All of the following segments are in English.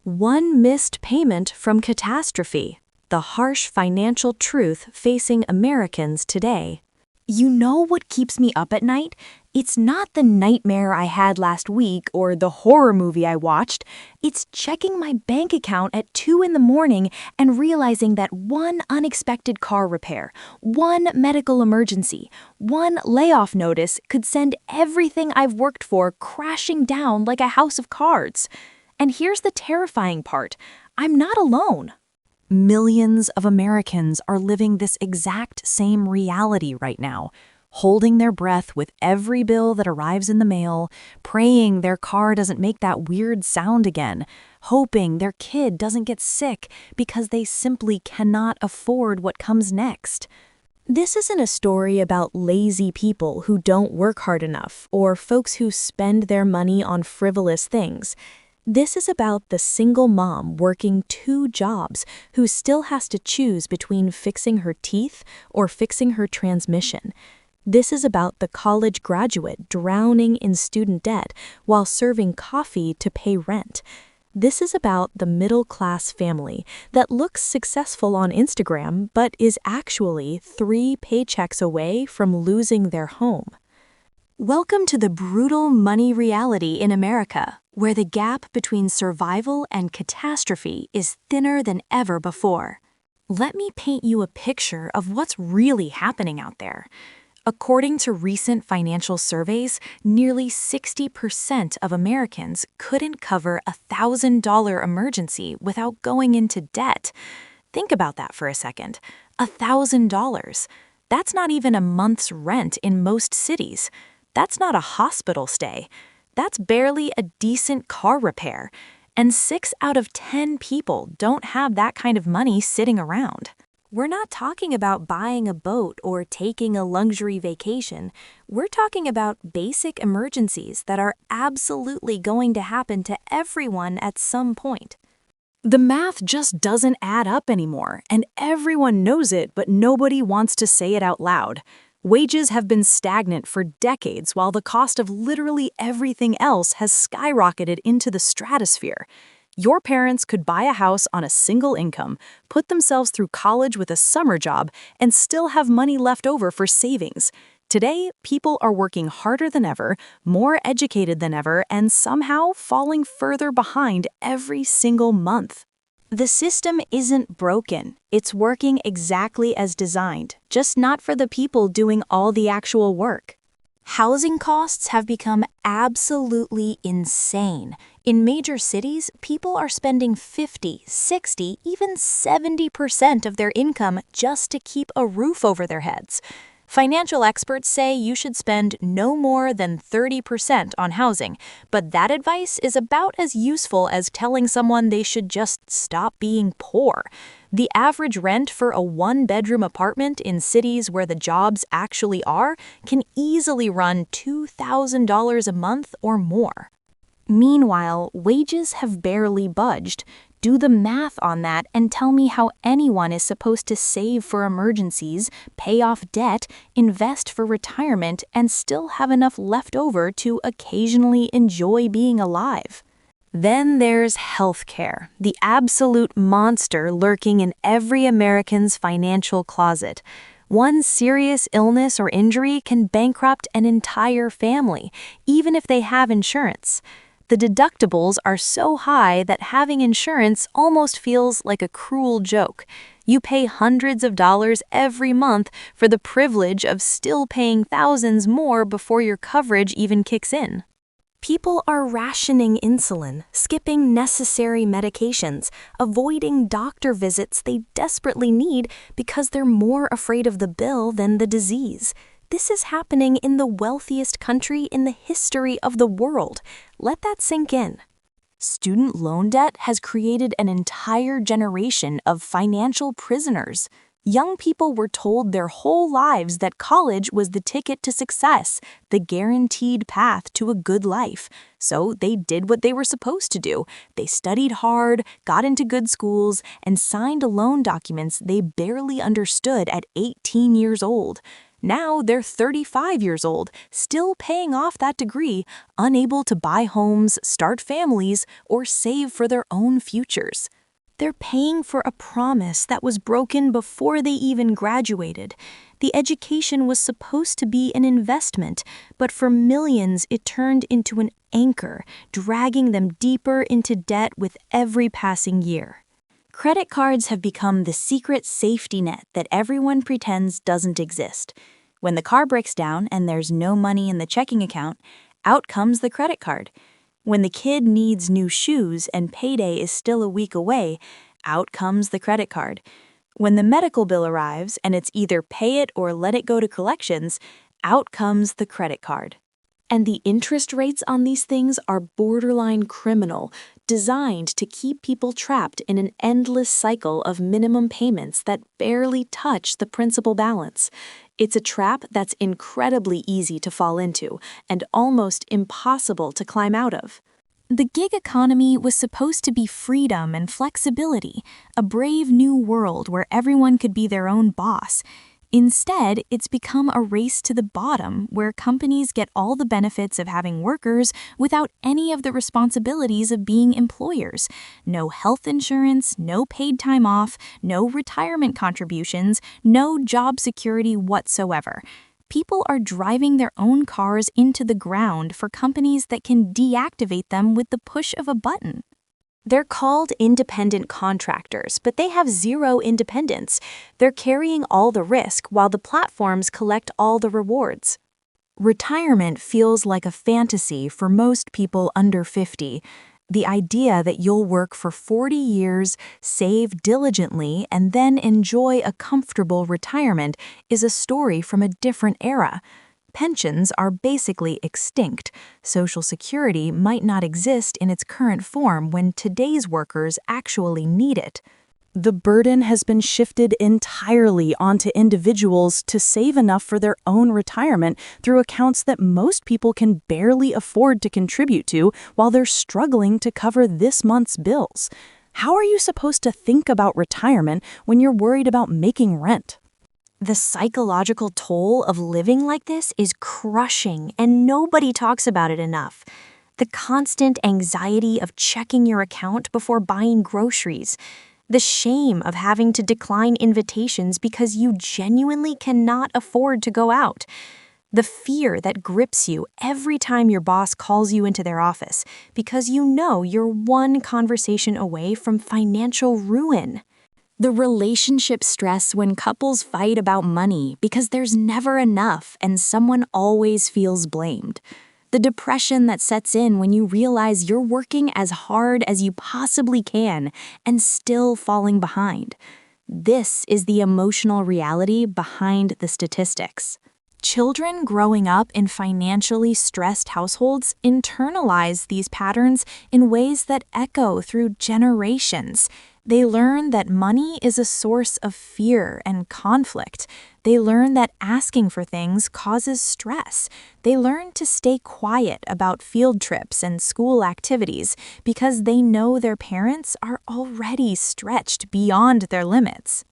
One missed payment from catastrophe, the harsh financial truth facing Americans today. You know what keeps me up at night? It's not the nightmare I had last week or the horror movie I watched. It's checking my bank account at 2 in the morning and realizing that one unexpected car repair, one medical emergency, one layoff notice could send everything I've worked for crashing down like a house of cards. And here's the terrifying part. I'm not alone. Millions of Americans are living this exact same reality right now, holding their breath with every bill that arrives in the mail, praying their car doesn't make that weird sound again, hoping their kid doesn't get sick because they simply cannot afford what comes next. This isn't a story about lazy people who don't work hard enough or folks who spend their money on frivolous things. This is about the single mom working 2 jobs who still has to choose between fixing her teeth or fixing her transmission. This is about the college graduate drowning in student debt while serving coffee to pay rent. This is about the middle-class family that looks successful on Instagram but is actually 3 paychecks away from losing their home. Welcome to the brutal money reality in America, where the gap between survival and catastrophe is thinner than ever before. Let me paint you a picture of what's really happening out there. According to recent financial surveys, nearly 60% of Americans couldn't cover a $1,000 emergency without going into debt. Think about that for a second. $1,000. That's not even a month's rent in most cities. That's not a hospital stay. That's barely a decent car repair. And 6 out of 10 people don't have that kind of money sitting around. We're not talking about buying a boat or taking a luxury vacation. We're talking about basic emergencies that are absolutely going to happen to everyone at some point. The math just doesn't add up anymore, and everyone knows it, but nobody wants to say it out loud. Wages have been stagnant for decades while the cost of literally everything else has skyrocketed into the stratosphere. Your parents could buy a house on a single income, put themselves through college with a summer job, and still have money left over for savings. Today, people are working harder than ever, more educated than ever, and somehow falling further behind every single month. The system isn't broken. It's working exactly as designed, just not for the people doing all the actual work. Housing costs have become absolutely insane. In major cities, people are spending 50, 60, even 70% of their income just to keep a roof over their heads. Financial experts say you should spend no more than 30% on housing, but that advice is about as useful as telling someone they should just stop being poor. The average rent for a 1-bedroom apartment in cities where the jobs actually are can easily run $2,000 a month or more. Meanwhile, wages have barely budged. Do the math on that and tell me how anyone is supposed to save for emergencies, pay off debt, invest for retirement, and still have enough left over to occasionally enjoy being alive. Then there's healthcare, the absolute monster lurking in every American's financial closet. One serious illness or injury can bankrupt an entire family, even if they have insurance. The deductibles are so high that having insurance almost feels like a cruel joke. You pay hundreds of dollars every month for the privilege of still paying thousands more before your coverage even kicks in. People are rationing insulin, skipping necessary medications, avoiding doctor visits they desperately need because they're more afraid of the bill than the disease. This is happening in the wealthiest country in the history of the world. Let that sink in. Student loan debt has created an entire generation of financial prisoners. Young people were told their whole lives that college was the ticket to success, the guaranteed path to a good life. So they did what they were supposed to do. They studied hard, got into good schools, and signed loan documents they barely understood at 18 years old. Now they're 35 years old, still paying off that degree, unable to buy homes, start families, or save for their own futures. They're paying for a promise that was broken before they even graduated. The education was supposed to be an investment, but for millions it turned into an anchor, dragging them deeper into debt with every passing year. Credit cards have become the secret safety net that everyone pretends doesn't exist. When the car breaks down and there's no money in the checking account, out comes the credit card. When the kid needs new shoes and payday is still a week away, out comes the credit card. When the medical bill arrives and it's either pay it or let it go to collections, out comes the credit card. And the interest rates on these things are borderline criminal, designed to keep people trapped in an endless cycle of minimum payments that barely touch the principal balance. It's a trap that's incredibly easy to fall into and almost impossible to climb out of. The gig economy was supposed to be freedom and flexibility, a brave new world where everyone could be their own boss. Instead, it's become a race to the bottom where companies get all the benefits of having workers without any of the responsibilities of being employers. No health insurance, no paid time off, no retirement contributions, no job security whatsoever. People are driving their own cars into the ground for companies that can deactivate them with the push of a button. They're called independent contractors, but they have zero independence. They're carrying all the risk while the platforms collect all the rewards. Retirement feels like a fantasy for most people under 50. The idea that you'll work for 40 years, save diligently, and then enjoy a comfortable retirement is a story from a different era. Pensions are basically extinct. Social Security might not exist in its current form when today's workers actually need it. The burden has been shifted entirely onto individuals to save enough for their own retirement through accounts that most people can barely afford to contribute to while they're struggling to cover this month's bills. How are you supposed to think about retirement when you're worried about making rent? The psychological toll of living like this is crushing, and nobody talks about it enough. The constant anxiety of checking your account before buying groceries. The shame of having to decline invitations because you genuinely cannot afford to go out. The fear that grips you every time your boss calls you into their office because you know you're one conversation away from financial ruin. The relationship stress when couples fight about money because there's never enough and someone always feels blamed. The depression that sets in when you realize you're working as hard as you possibly can and still falling behind. This is the emotional reality behind the statistics. Children growing up in financially stressed households internalize these patterns in ways that echo through generations. They learn that money is a source of fear and conflict. They learn that asking for things causes stress. They learn to stay quiet about field trips and school activities because they know their parents are already stretched beyond their limits.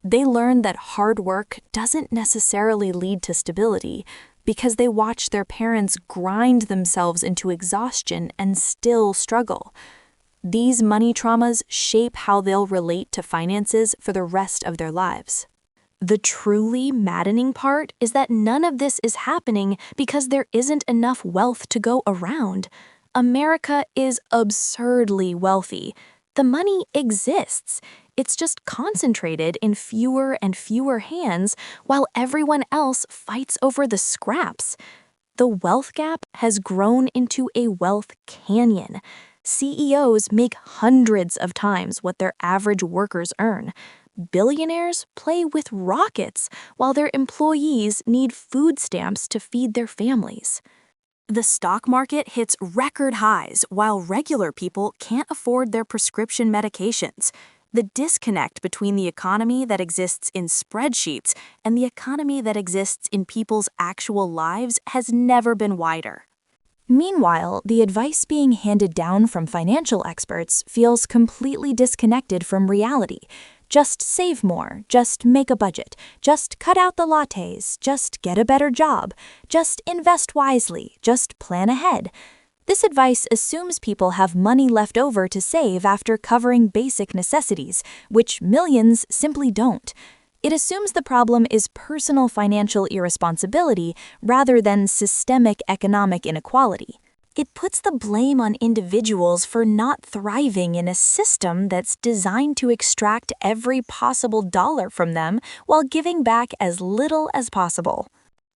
They learn that hard work doesn't necessarily lead to stability because they watch their parents grind themselves into exhaustion and still struggle. These money traumas shape how they'll relate to finances for the rest of their lives. The truly maddening part is that none of this is happening because there isn't enough wealth to go around. America is absurdly wealthy. The money exists. It's just concentrated in fewer and fewer hands while everyone else fights over the scraps. The wealth gap has grown into a wealth canyon. CEOs make hundreds of times what their average workers earn. Billionaires play with rockets while their employees need food stamps to feed their families. The stock market hits record highs while regular people can't afford their prescription medications. The disconnect between the economy that exists in spreadsheets and the economy that exists in people's actual lives has never been wider. Meanwhile, the advice being handed down from financial experts feels completely disconnected from reality. Just save more, just make a budget, just cut out the lattes, just get a better job, just invest wisely, just plan ahead. This advice assumes people have money left over to save after covering basic necessities, which millions simply don't. It assumes the problem is personal financial irresponsibility rather than systemic economic inequality. It puts the blame on individuals for not thriving in a system that's designed to extract every possible dollar from them while giving back as little as possible.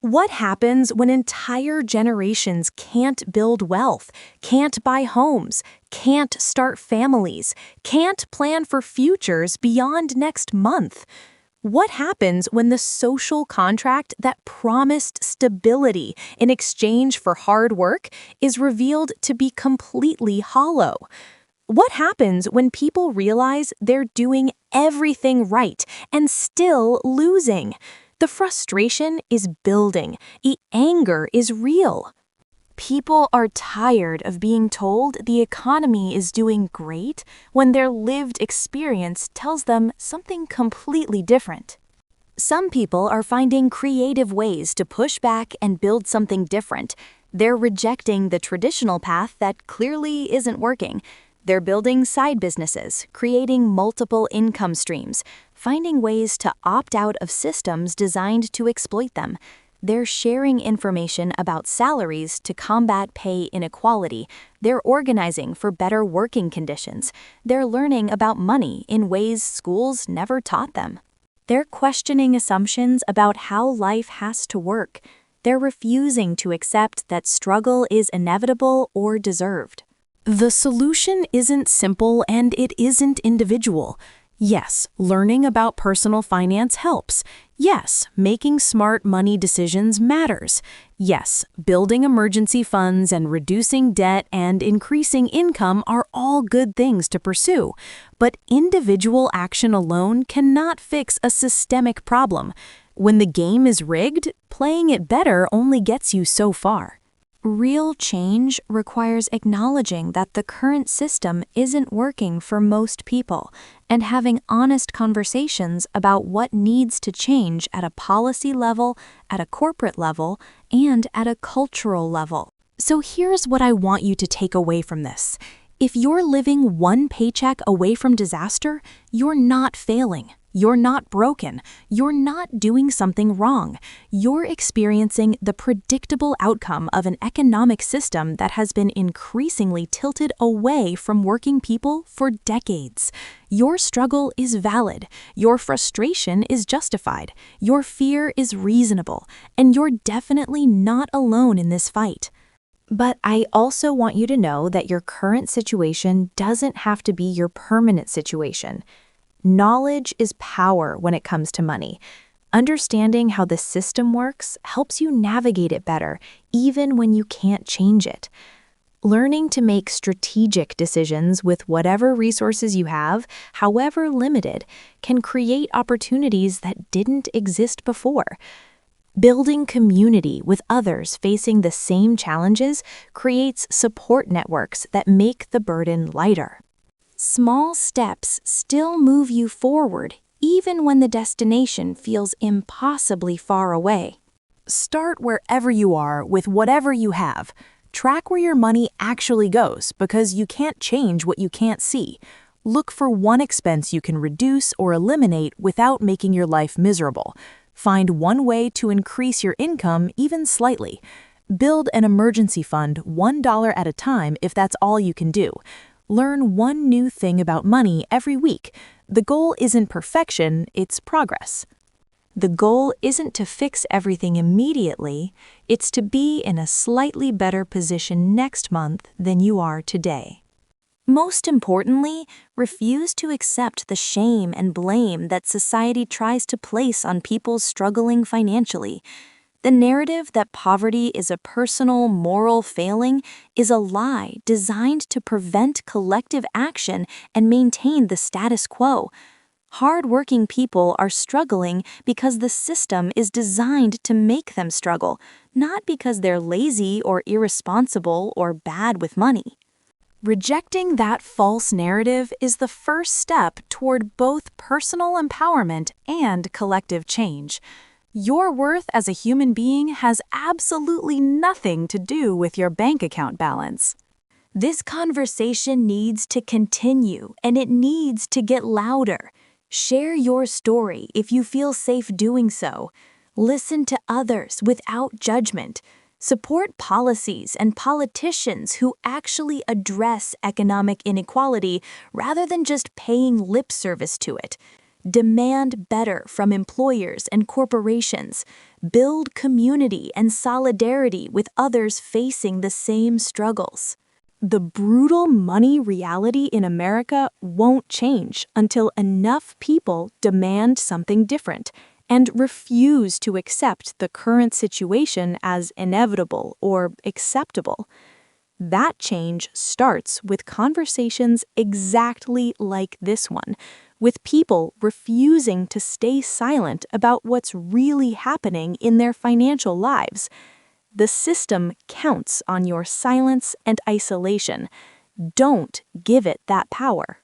What happens when entire generations can't build wealth, can't buy homes, can't start families, can't plan for futures beyond next month? What happens when the social contract that promised stability in exchange for hard work is revealed to be completely hollow? What happens when people realize they're doing everything right and still losing? The frustration is building. The anger is real. People are tired of being told the economy is doing great when their lived experience tells them something completely different. Some people are finding creative ways to push back and build something different. They're rejecting the traditional path that clearly isn't working. They're building side businesses, creating multiple income streams, finding ways to opt out of systems designed to exploit them. They're sharing information about salaries to combat pay inequality. They're organizing for better working conditions. They're learning about money in ways schools never taught them. They're questioning assumptions about how life has to work. They're refusing to accept that struggle is inevitable or deserved. The solution isn't simple and it isn't individual. Yes, learning about personal finance helps. Yes, making smart money decisions matters. Yes, building emergency funds and reducing debt and increasing income are all good things to pursue. But individual action alone cannot fix a systemic problem. When the game is rigged, playing it better only gets you so far. Real change requires acknowledging that the current system isn't working for most people and having honest conversations about what needs to change at a policy level, at a corporate level, and at a cultural level. So here's what I want you to take away from this. If you're living one paycheck away from disaster, you're not failing. You're not broken. You're not doing something wrong. You're experiencing the predictable outcome of an economic system that has been increasingly tilted away from working people for decades. Your struggle is valid. Your frustration is justified. Your fear is reasonable. And you're definitely not alone in this fight. But I also want you to know that your current situation doesn't have to be your permanent situation. Knowledge is power when it comes to money. Understanding how the system works helps you navigate it better, even when you can't change it. Learning to make strategic decisions with whatever resources you have, however limited, can create opportunities that didn't exist before. Building community with others facing the same challenges creates support networks that make the burden lighter. Small steps still move you forward, even when the destination feels impossibly far away. Start wherever you are with whatever you have. Track where your money actually goes because you can't change what you can't see. Look for one expense you can reduce or eliminate without making your life miserable. Find one way to increase your income even slightly. Build an emergency fund $1 at a time if that's all you can do. Learn one new thing about money every week. The goal isn't perfection, it's progress. The goal isn't to fix everything immediately, it's to be in a slightly better position next month than you are today. Most importantly, refuse to accept the shame and blame that society tries to place on people struggling financially. The narrative that poverty is a personal, moral failing is a lie designed to prevent collective action and maintain the status quo. Hard-working people are struggling because the system is designed to make them struggle, not because they're lazy or irresponsible or bad with money. Rejecting that false narrative is the first step toward both personal empowerment and collective change. Your worth as a human being has absolutely nothing to do with your bank account balance. This conversation needs to continue, and it needs to get louder. Share your story if you feel safe doing so. Listen to others without judgment. Support policies and politicians who actually address economic inequality rather than just paying lip service to it. Demand better from employers and corporations. Build community and solidarity with others facing the same struggles. The brutal money reality in America won't change until enough people demand something different and refuse to accept the current situation as inevitable or acceptable. That change starts with conversations exactly like this one, with people refusing to stay silent about what's really happening in their financial lives. The system counts on your silence and isolation. Don't give it that power.